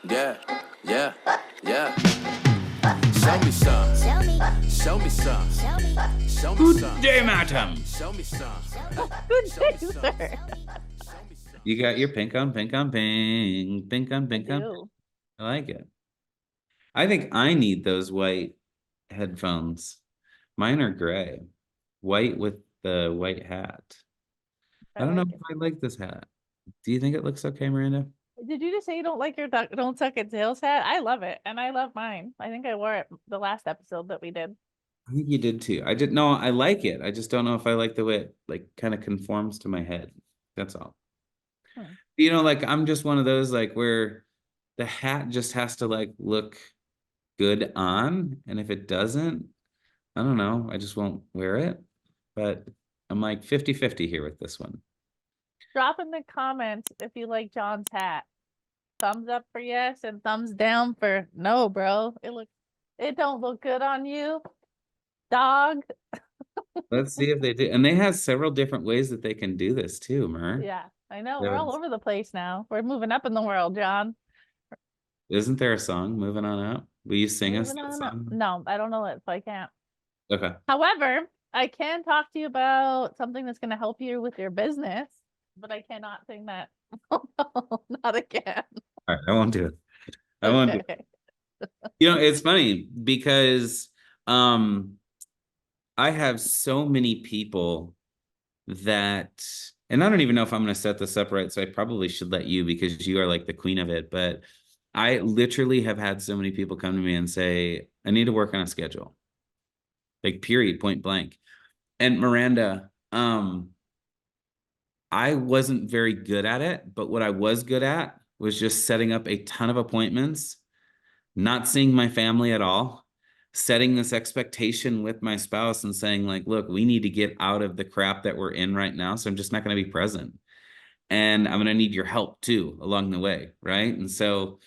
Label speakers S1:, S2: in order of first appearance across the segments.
S1: Yeah, yeah, yeah. Show me some. Show me some. Show me
S2: Good
S1: some.
S2: day, madam.
S1: Show me some.
S3: Good day, sir.
S2: You got your pink on pink on pink, pink on pink on.
S3: do.
S2: I like it. I think I need those white headphones. Mine are gray, white with the white hat. I don't know
S3: like
S2: if I like this hat. Do you think it looks okay, Miranda?
S3: Did you just say you don't like your don't suck at sales hat? I love it, and I love mine. I think I wore it the last episode that we did.
S2: I think you did too. I did no, I like it. I just don't know if I like the way it like kind of conforms to my head. That's all. You know, like I'm just one of those like where the hat just has to like look good on, and if it doesn't, I don't know, I just won't wear it. But I'm like 50-50 here with this one.
S3: Drop in the comments if you like John's hat. Thumbs up for yes and thumbs down for no, bro. It don't look good on you, dog.
S2: Let's see if they do. And they have several different ways that they can do this too, Mer.
S3: Yeah, I know. We're all over the place now. We're moving up in the world, John.
S2: Isn't there a song, Moving On Up? Will you sing us
S3: Moving
S2: that
S3: on up.
S2: song?
S3: No, I don't know it, so I can't.
S2: Okay.
S3: However, I can talk to you about something that's going to help you with your business, but I cannot sing that. Oh, no, not again.
S2: All right, I won't do it. I won't do it. You know, it's funny because I have so many people that, and I don't even know if I'm going to set this up right, so I probably should let you because you are like the queen of it, but I literally have had so many people come to me and say, I need to work on a schedule. Like period, point blank. And Miranda, I wasn't very good at it, but what I was good at was just setting up a ton of appointments, not seeing my family at all, setting this expectation with my spouse and saying like, look, we need to get out of the crap that we're in right now. So I'm just not going to be present. And I'm going to need your help too along the way. Right. And so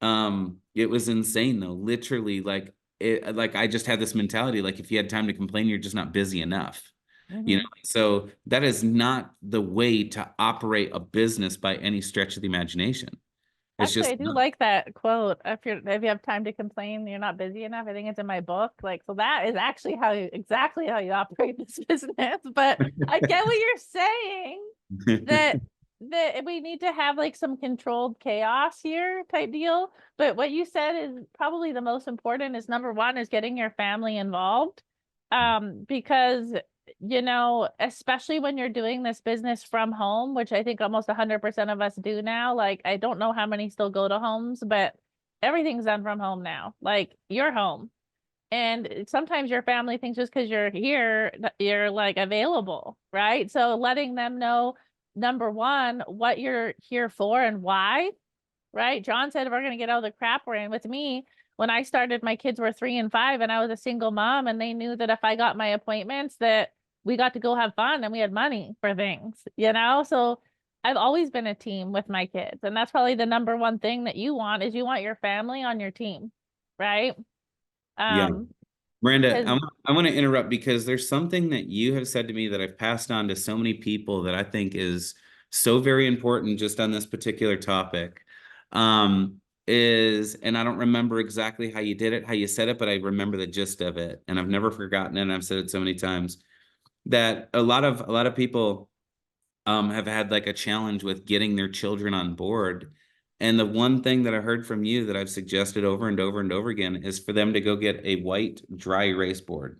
S2: it was insane though. Literally like I just had this mentality, like if you had time to complain, you're just not busy enough. You know, so that is not the way to operate a business by any stretch of the imagination. It's
S3: Actually,
S2: just
S3: I do like that quote. If you have time to complain, you're not busy enough. I think it's in my book. Like, so that is actually exactly how you operate this business. But I get what you're saying, that we need to have like some controlled chaos here type deal. But what you said is probably the most important is number one is getting your family involved. Because you know, especially when you're doing this business from home, which I think almost 100% of us do now. Like, I don't know how many still go to homes, but everything's done from home now. Like, you're home. And sometimes your family thinks just because you're here, you're like available, right? So letting them know, number one, what you're here for and why, right? John said, we're going to get out of the crap we're in. With me, when I started, my kids were 3 and 5 and I was a single mom, and they knew that if I got my appointments that we got to go have fun and we had money for things, you know? So I've always been a team with my kids. And that's probably the number one thing that you want is you want your family on your team, right?
S2: Yeah. Miranda, I want to interrupt because there's something that you have said to me that I've passed on to so many people that I think is so very important just on this particular topic. And I don't remember exactly how you did it, how you said it, but I remember the gist of it. And I've never forgotten it. And I've said it so many times that a lot of people have had like a challenge with getting their children on board. And the one thing that I heard from you that I've suggested over and over and over again is for them to go get a white dry erase board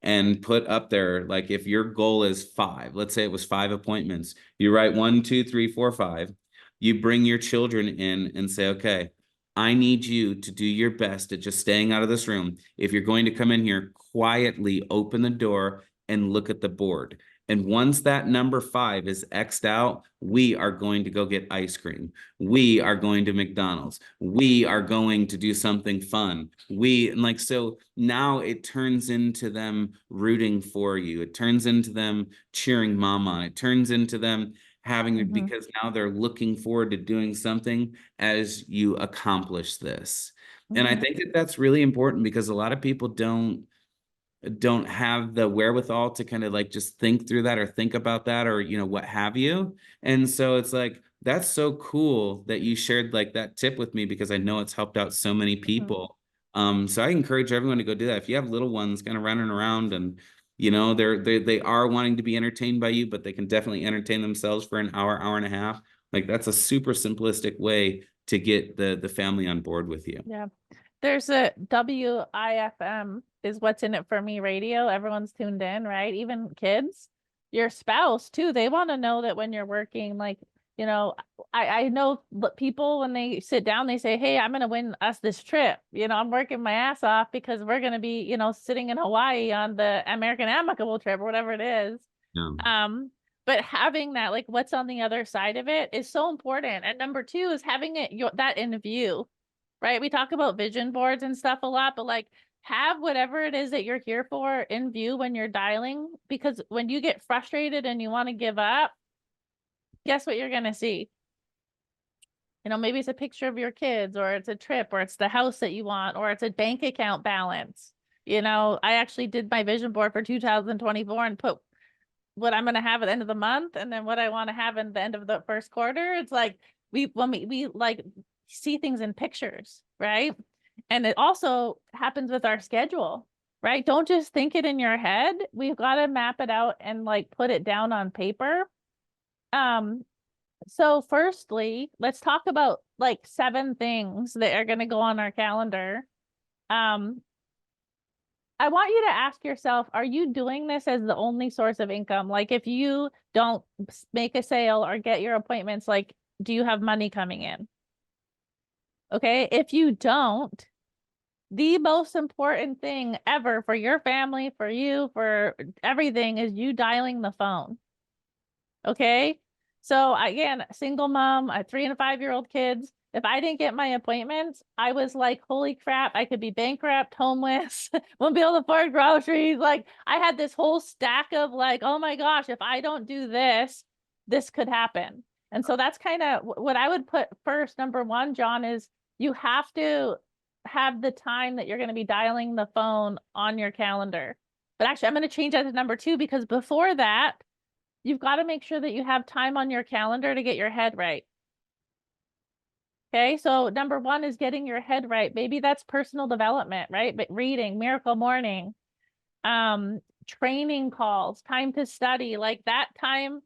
S2: and put up there, like if your goal is 5, let's say it was 5 appointments, you write 1, 2, 3, 4, 5. You bring your children in and say, okay, I need you to do your best at just staying out of this room. If you're going to come in here, quietly open the door and look at the board. And once that number 5 is X'd out, we are going to go get ice cream. We are going to McDonald's. We are going to do something fun. So now it turns into them rooting for you. It turns into them cheering mom on. It turns into them having it because now they're looking forward to doing something as you accomplish this. And I think that that's really important because a lot of people don't have the wherewithal to kind of like just think through that or think about that or, you know, what have you. And so it's like, that's so cool that you shared like that tip with me, because I know it's helped out so many people. So I encourage everyone to go do that. If you have little ones kind of running around and, you know, they are wanting to be entertained by you, but they can definitely entertain themselves for an hour, hour and a half. Like that's a super simplistic way to get the family on board with you.
S3: Yeah. There's a WIFM is what's in it for me radio. Everyone's tuned in, right? Even kids, your spouse too. They want to know that when you're working, like, you know, I know people when they sit down, they say, hey, I'm going to win us this trip. You know, I'm working my ass off because we're going to be, you know, sitting in Hawaii on the American Amicable trip or whatever it is.
S2: Yeah.
S3: But having that, like what's on the other side of it is so important. And number two is having it that in view, right? We talk about vision boards and stuff a lot, but like have whatever it is that you're here for in view when you're dialing, because when you get frustrated and you want to give up, guess what you're going to see? You know, maybe it's a picture of your kids, or it's a trip, or it's the house that you want, or it's a bank account balance. You know, I actually did my vision board for 2024 and put what I'm going to have at the end of the month and then what I want to have in the end of the first quarter. It's like when we like see things in pictures, right? And it also happens with our schedule, right? Don't just think it in your head. We've got to map it out and like put it down on paper. So firstly, let's talk about like 7 things that are going to go on our calendar. I want you to ask yourself, are you doing this as the only source of income? Like if you don't make a sale or get your appointments, like, do you have money coming in? Okay. If you don't, the most important thing ever for your family, for you, for everything is you dialing the phone. Okay. So again, single mom, I have 3 and 5-year-old kids. If I didn't get my appointments, I was like, holy crap, I could be bankrupt, homeless, won't be able to afford groceries. Like I had this whole stack of like, oh my gosh, if I don't do this, this could happen. And so that's kind of what I would put first. Number one, John, is you have to have the time that you're going to be dialing the phone on your calendar. But actually, I'm going to change that to number 2, because before that, you've got to make sure that you have time on your calendar to get your head right. Okay, so number 1 is getting your head right. Maybe that's personal development, right? But reading, Miracle Morning, training calls, time to study, like that time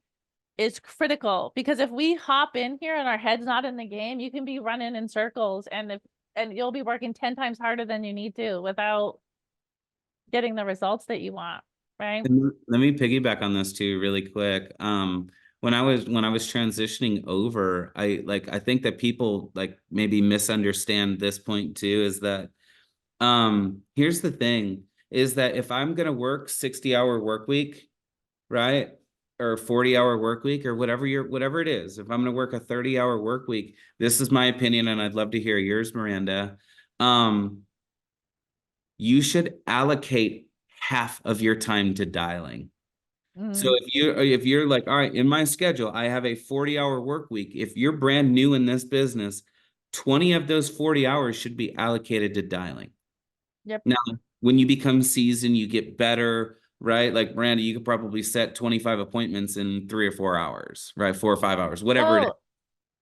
S3: is critical, because if we hop in here and our head's not in the game, you can be running in circles and you'll be working 10 times harder than you need to without getting the results that you want, right?
S2: And let me piggyback on this too, really quick. When I was transitioning over, I think that people like maybe misunderstand this point too, is that here's the thing, is that if I'm gonna work 60-hour work week, right? Or 40-hour work week, or whatever it is, if I'm gonna work a 30-hour work week, this is my opinion, and I'd love to hear yours, Miranda. You should allocate half of your time to dialing. So if you're like, all right, in my schedule, I have a 40-hour work week. If you're brand new in this business, 20 of those 40 hours should be allocated to dialing.
S3: Yep.
S2: Now, when you become seasoned, you get better, right? Like Miranda, you could probably set 25 appointments in 3 or 4 hours, right? 4 or 5 hours, whatever it is.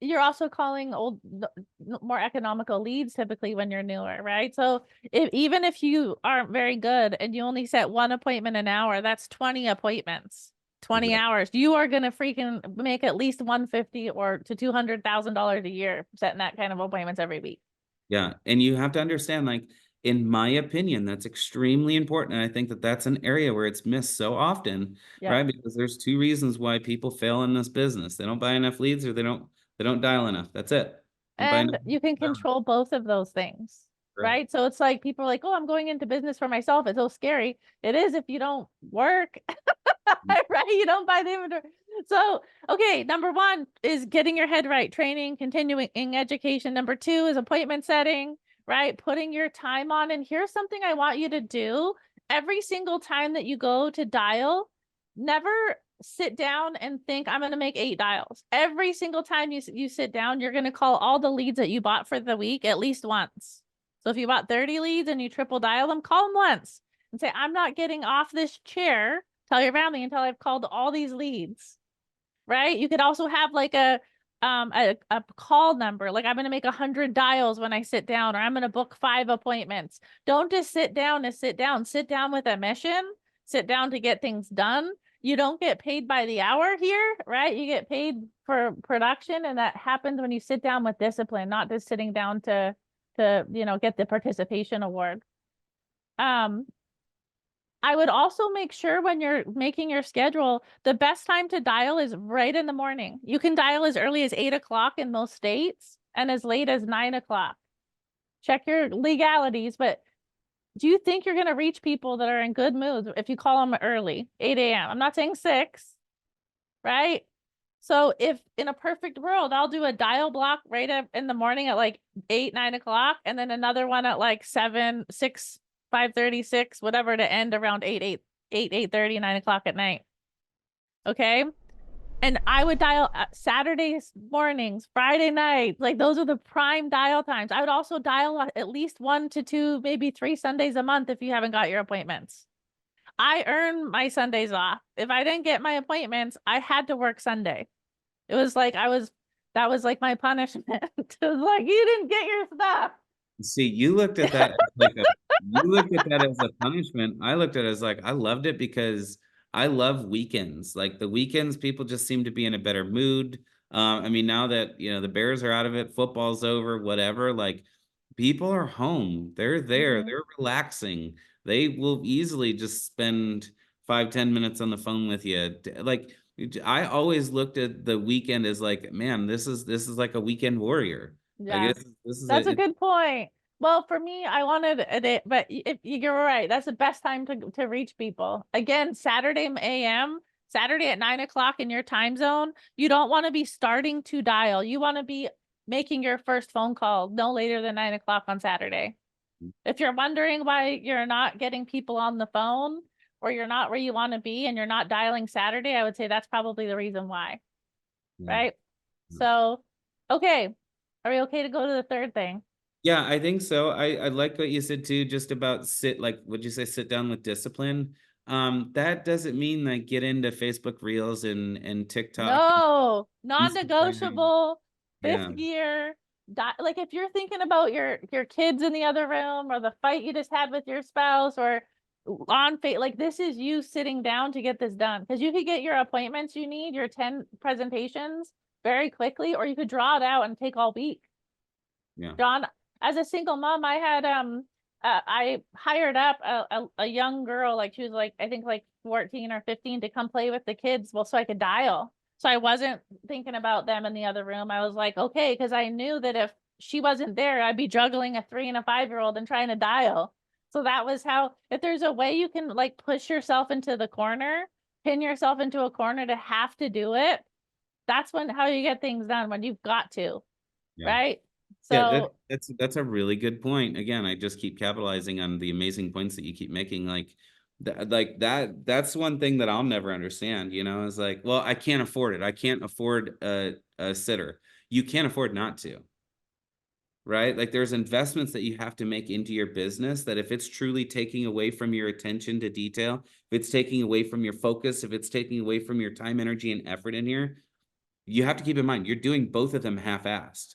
S3: You're also calling more economical leads typically when you're newer, right? So even if you aren't very good and you only set 1 appointment an hour, that's 20 appointments, 20
S2: Exactly.
S3: hours. You are going to freaking make at least $150,000 or to $200,000 a year setting that kind of appointments every week.
S2: Yeah. And you have to understand, like, in my opinion, that's extremely important. And I think that that's an area where it's missed so often,
S3: Yep.
S2: right? Because there's 2 reasons why people fail in this business. They don't buy enough leads, or they don't dial enough. That's it. Don't buy
S3: And
S2: enough.
S3: you can control both of those things, right? So it's like people are like, oh, I'm going into business for myself. It's so scary. It is if you don't work, right? You don't buy the inventory. So, okay, number 1 is getting your head right, training, continuing education. Number 2 is appointment setting, right? Putting your time on. And here's something I want you to do every single time that you go to dial. Never sit down and think, I'm going to make 8 dials. Every single time you sit down, you're going to call all the leads that you bought for the week at least once. So if you bought 30 leads and you triple dial them, call them once and say, I'm not getting off this chair. Tell your family until I've called all these leads, right? You could also have like a a call number, like I'm going to make 100 dials when I sit down, or I'm going to book 5 appointments. Don't just sit down to sit down with a mission, sit down to get things done. You don't get paid by the hour here, right? You get paid for production, and that happens when you sit down with discipline, not just sitting down to get the participation award. I would also make sure when you're making your schedule, the best time to dial is right in the morning. You can dial as early as 8 o'clock in most states and as late as 9 o'clock. Check your legalities, but do you think you're going to reach people that are in good moods if you call them early, 8 a.m.? I'm not saying 6, right? So if in a perfect world, I'll do a dial block right up in the morning at like 8, 9 o'clock, and then another one at like 7, 6, 5:36, whatever, to end around 8:30, 9 o'clock at night. Okay. And I would dial Saturdays mornings, Friday night, like those are the prime dial times. I would also dial at least 1 to 2, maybe 3 Sundays a month if you haven't got your appointments. I earn my Sundays off. If I didn't get my appointments, I had to work Sunday. It was like that was like my punishment. It was like, you didn't get your stuff.
S2: See, you looked at that as a punishment. I looked at it as like, I loved it because I love weekends. Like the weekends, people just seem to be in a better mood. I mean, now that, the Bears are out of it, football's over, whatever, like people are home. They're there, they're relaxing. They will easily just spend 5-10 minutes on the phone with you. Like, I always looked at the weekend as like, man, this is like a weekend warrior.
S3: Yeah,
S2: Like this is
S3: that's a good point. Well, for me, I wanted a day, but if you're right, that's the best time to reach people. Again, Saturday a.m., Saturday at 9 o'clock in your time zone, you don't want to be starting to dial. You want to be making your first phone call no later than 9 o'clock on Saturday. If you're wondering why you're not getting people on the phone, or you're not where you want to be and you're not dialing Saturday, I would say that's probably the reason why. Right? So, okay. Are we okay to go to the third thing?
S2: Yeah, I think so. I like what you said too, just about would you say sit down with discipline? That doesn't mean like get into Facebook Reels and TikTok.
S3: No,
S2: and
S3: non-negotiable,
S2: Yeah.
S3: fifth gear. Like if you're thinking about your kids in the other room, or the fight you just had with your spouse, or on fate, like this is you sitting down to get this done, because you could get your appointments you need, your 10 presentations very quickly, or you could draw it out and take all week.
S2: Yeah.
S3: John, as a single mom, I had I hired up a young girl, like she was like, I think like 14 or 15, to come play with the kids, well, so I could dial. So I wasn't thinking about them in the other room. I was like, okay, because I knew that if she wasn't there, I'd be juggling a 3 and a 5-year-old and trying to dial. So that was how, if there's a way you can like push yourself into the corner, pin yourself into a corner to have to do it, that's how you get things done, when you've got to, right? So
S2: yeah, that's a really good point. Again, I just keep capitalizing on the amazing points that you keep making. That's one thing that I'll never understand, is like, well, I can't afford it. I can't afford a sitter. You can't afford not to. Right? Like there's investments that you have to make into your business that if it's truly taking away from your attention to detail, if it's taking away from your focus, if it's taking away from your time, energy, and effort in here, you have to keep in mind, you're doing both of them half-assed.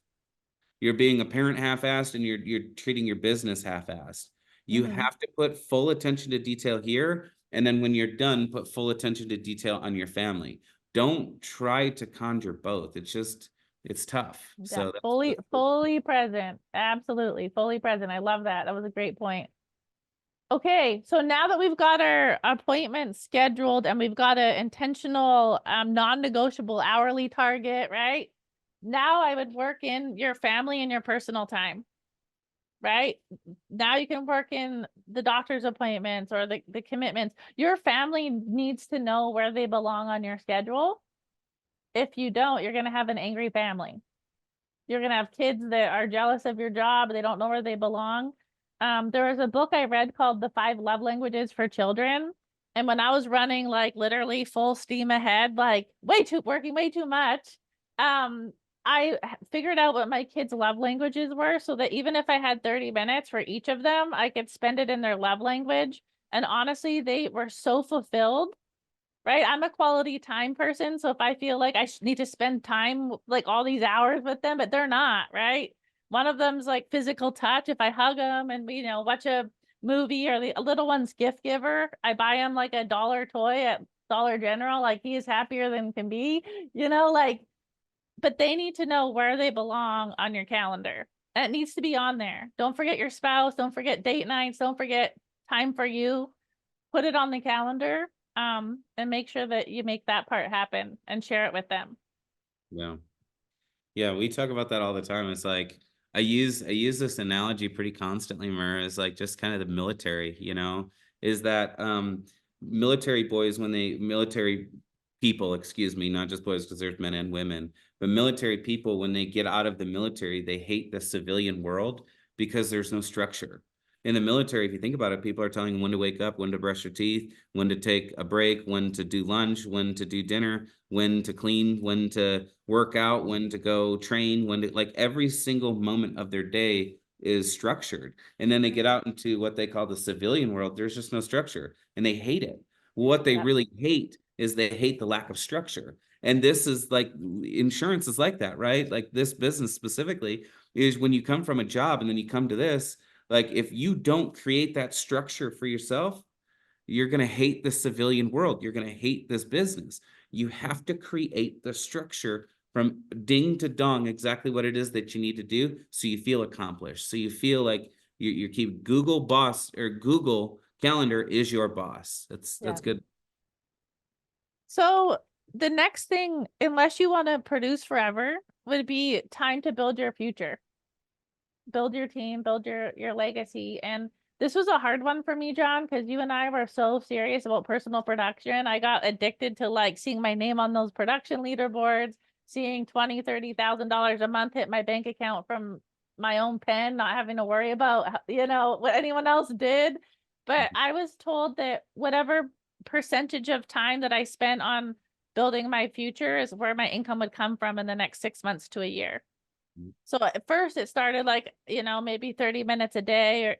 S2: You're being a parent half-assed, and you're treating your business half-assed. You have to put full attention to detail here, and then when you're done, put full attention to detail on your family. Don't try to conjure both. It's tough.
S3: Yeah, so fully present. Absolutely. Fully present. I love that. That was a great point. Okay. So now that we've got our appointments scheduled and we've got an intentional, non-negotiable hourly target, right? Now I would work in your family and your personal time, right? Now you can work in the doctor's appointments or the commitments. Your family needs to know where they belong on your schedule. If you don't, you're going to have an angry family. You're going to have kids that are jealous of your job. They don't know where they belong. There was a book I read called The 5 Love Languages for Children. And when I was running like literally full steam ahead, like working way too much, I figured out what my kids' love languages were, so that even if I had 30 minutes for each of them, I could spend it in their love language. And honestly, they were so fulfilled right? I'm a quality time person. So if I feel like I need to spend time, like all these hours with them, but they're not, right? One of them's like physical touch. If I hug them and we, watch a movie, or the little one's gift giver, I buy him like a dollar toy at Dollar General. Like, he is happier than can be, like, but they need to know where they belong on your calendar. It needs to be on there. Don't forget your spouse. Don't forget date nights. Don't forget time for you. Put it on the calendar, and make sure that you make that part happen and share it with them.
S2: Yeah. Yeah, we talk about that all the time. It's like I use this analogy pretty constantly, Mer, is like just kind of the military, is that military boys when they military people, excuse me, not just boys because there's men and women, but military people when they get out of the military, they hate the civilian world because there's no structure. In the military, if you think about it, people are telling you when to wake up, when to brush your teeth, when to take a break, when to do lunch, when to do dinner, when to clean, when to work out, when to go train, when to, like, every single moment of their day is structured. And then they get out into what they call the civilian world. There's just no structure and they hate it. What they
S3: Yep.
S2: really hate is they hate the lack of structure. And this is like insurance is like that, right? Like this business specifically is when you come from a job and then you come to this, like if you don't create that structure for yourself, you're going to hate the civilian world. You're going to hate this business. You have to create the structure from ding to dong, exactly what it is that you need to do. So you feel accomplished. So you feel like you keep Google boss or Google Calendar is your boss. That's
S3: Yeah.
S2: good.
S3: So the next thing, unless you want to produce forever, would be time to build your future, build your team, build your legacy. And this was a hard one for me, John, because you and I were so serious about personal production. I got addicted to like seeing my name on those production leaderboards, seeing $20,000-$30,000 a month hit my bank account from my own pen, not having to worry about what anyone else did. But I was told that whatever percentage of time that I spent on building my future is where my income would come from in the next 6 months to a year. So at first it started like, maybe 30 minutes a day, or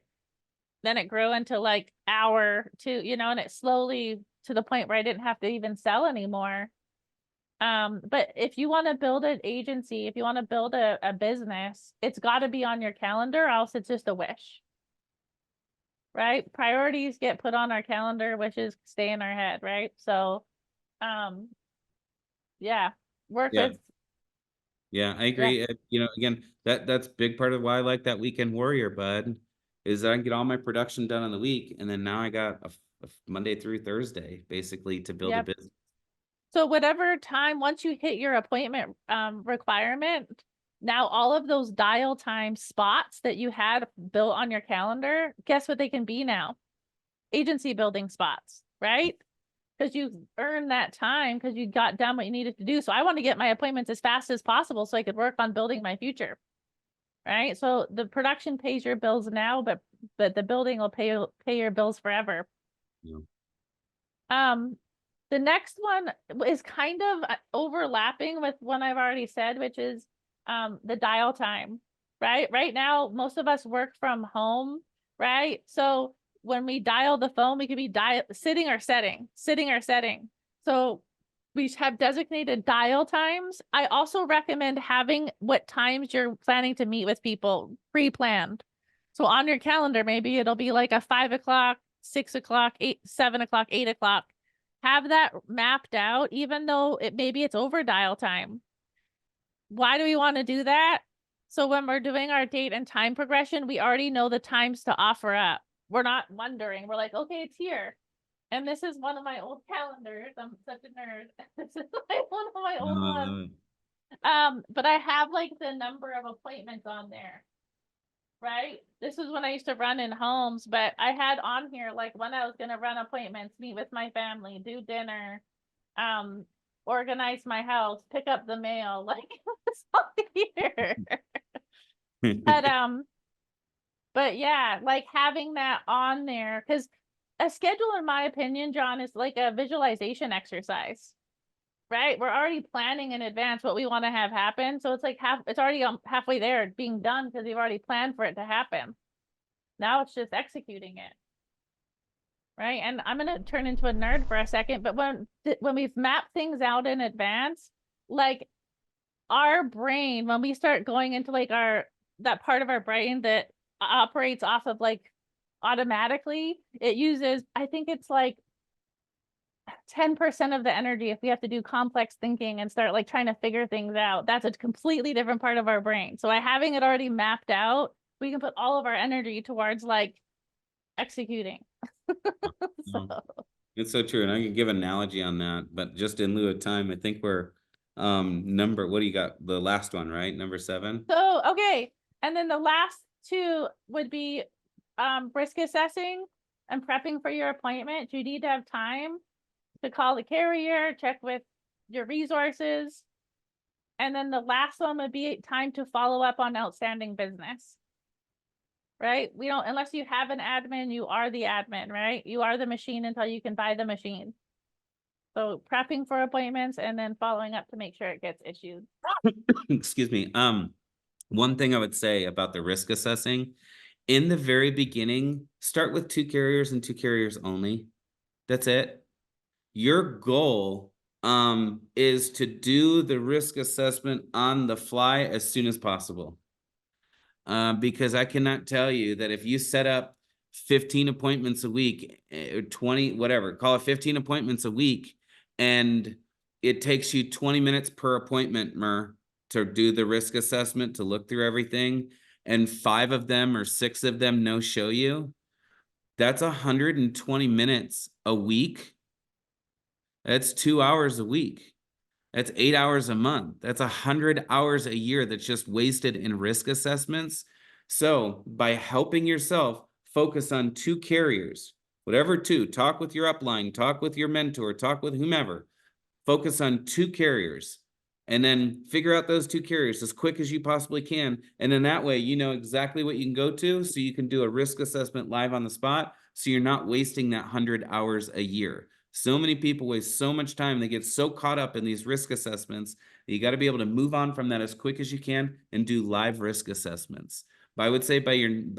S3: then it grew into like hour to, and it slowly to the point where I didn't have to even sell anymore. But if you want to build an agency, if you want to build a business, it's got to be on your calendar, or else it's just a wish. Right? Priorities get put on our calendar, wishes stay in our head, right? So, yeah, work
S2: Yeah.
S3: with.
S2: Yeah, I agree. Again, that's big part of why I like that weekend warrior, bud, is that I can get all my production done on the week, and then now I got a Monday through Thursday basically to build a
S3: Yep.
S2: business.
S3: So whatever time, once you hit your appointment requirement, now all of those dial time spots that you had built on your calendar, guess what they can be now? Agency building spots, right? Because you earned that time because you got done what you needed to do. So I want to get my appointments as fast as possible so I could work on building my future. Right. So the production pays your bills now, but the building will pay your bills forever.
S2: Yeah.
S3: The next one is kind of overlapping with one I've already said, which is the dial time. Right now, most of us work from home, right? So when we dial the phone, we could be sitting or setting. So we have designated dial times. I also recommend having what times you're planning to meet with people pre-planned. So on your calendar, maybe it'll be like a 5 o'clock, 6 o'clock, 7 o'clock, 8 o'clock. Have that mapped out, even though maybe it's over dial time. Why do we want to do that? So when we're doing our date and time progression, we already know the times to offer up. We're not wondering. We're like, okay, it's here. And this is one of my old calendars. I'm such a nerd. This is like one of my old ones. But I have like the number of appointments on there. Right? This was when I used to run in homes, but I had on here like when I was going to run appointments, meet with my family, do dinner, organize my house, pick up the mail, like it's all here. But yeah, like having that on there, because a schedule, in my opinion, John, is like a visualization exercise. Right? We're already planning in advance what we want to have happen. So it's like it's already halfway there being done because we've already planned for it to happen. Now it's just executing it. right? And I'm going to turn into a nerd for a second, but when we've mapped things out in advance, like our brain, when we start going into like that part of our brain that operates off of like automatically, it uses, I think it's like 10% of the energy if we have to do complex thinking and start like trying to figure things out. That's a completely different part of our brain. So by having it already mapped out, we can put all of our energy towards like executing. So.
S2: It's so true. And I can give an analogy on that, but just in lieu of time, I think we're what do you got? The last one, right? Number 7.
S3: So, okay. And then the last 2 would be risk assessing and prepping for your appointment. You need to have time to call the carrier, check with your resources. And then the last one would be time to follow up on outstanding business. Right? We don't, unless you have an admin, you are the admin, right? You are the machine until you can buy the machine. So prepping for appointments and then following up to make sure it gets issued.
S2: Excuse me. One thing I would say about the risk assessing, in the very beginning, start with 2 carriers and 2 carriers only. That's it. Your goal is to do the risk assessment on the fly as soon as possible. Because I cannot tell you that if you set up 15 appointments a week, or 20, whatever, call it 15 appointments a week, and it takes you 20 minutes per appointment, to do the risk assessment, to look through everything, and 5 of them or 6 of them no show you, that's 120 minutes a week. That's 2 hours a week. That's 8 hours a month. That's 100 hours a year that's just wasted in risk assessments. So by helping yourself focus on 2 carriers, whatever 2, talk with your upline, talk with your mentor, talk with whomever, focus on 2 carriers, and then figure out those 2 carriers as quick as you possibly can. And then that way, you know exactly what you can go to, so you can do a risk assessment live on the spot, so you're not wasting that 100 hours a year. So many people waste so much time. They get so caught up in these risk assessments. You got to be able to move on from that as quick as you can and do live risk assessments. But I would say by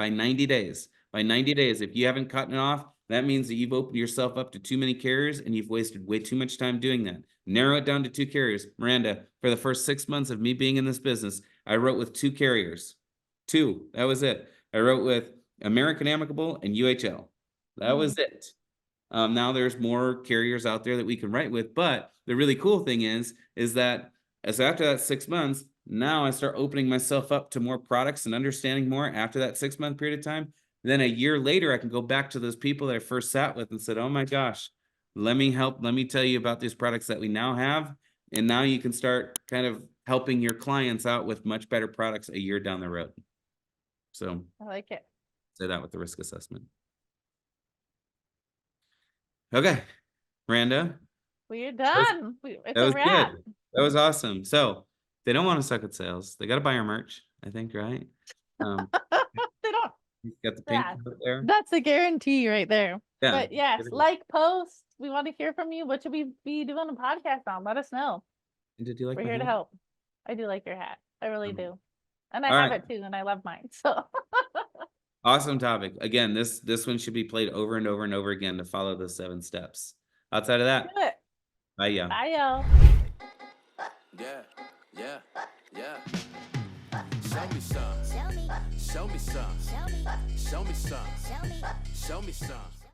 S2: 90 days, if you haven't cut it off, that means that you've opened yourself up to too many carriers and you've wasted way too much time doing that. Narrow it down to 2 carriers. Miranda, for the first 6 months of me being in this business, I wrote with 2 carriers. 2, that was it. I wrote with American Amicable and UHL. That was it. Now there's more carriers out there that we can write with, but the really cool thing is that as after that 6 months, now I start opening myself up to more products and understanding more after that 6-month period of time. Then a year later, I can go back to those people that I first sat with and said, oh my gosh, let me tell you about these products that we now have. And now you can start kind of helping your clients out with much better products a year down the road. So
S3: I like it.
S2: Say that with the risk assessment. Okay, Miranda.
S3: We're done. It's
S2: That was
S3: a wrap.
S2: good. That was awesome. So if they don't want to suck at sales, they got to buy our merch, I think, right?
S3: They don't.
S2: Got the pink
S3: Yeah,
S2: up there.
S3: that's a guarantee right there.
S2: Yeah.
S3: But yes, like, post. We want to hear from you. What should we be doing a podcast on? Let us know.
S2: Did you like
S3: We're
S2: my
S3: here to
S2: hat?
S3: help. I do like your hat. I really do. And I
S2: All
S3: have
S2: right.
S3: it too, and I love mine. So
S2: Awesome topic. Again, this one should be played over and over and over again to follow the 7 steps. Outside of that,
S3: do it.
S2: bye, y'all.
S3: Bye, y'all.
S1: Yeah. Show me some. Show me some. Show me some. Show me some.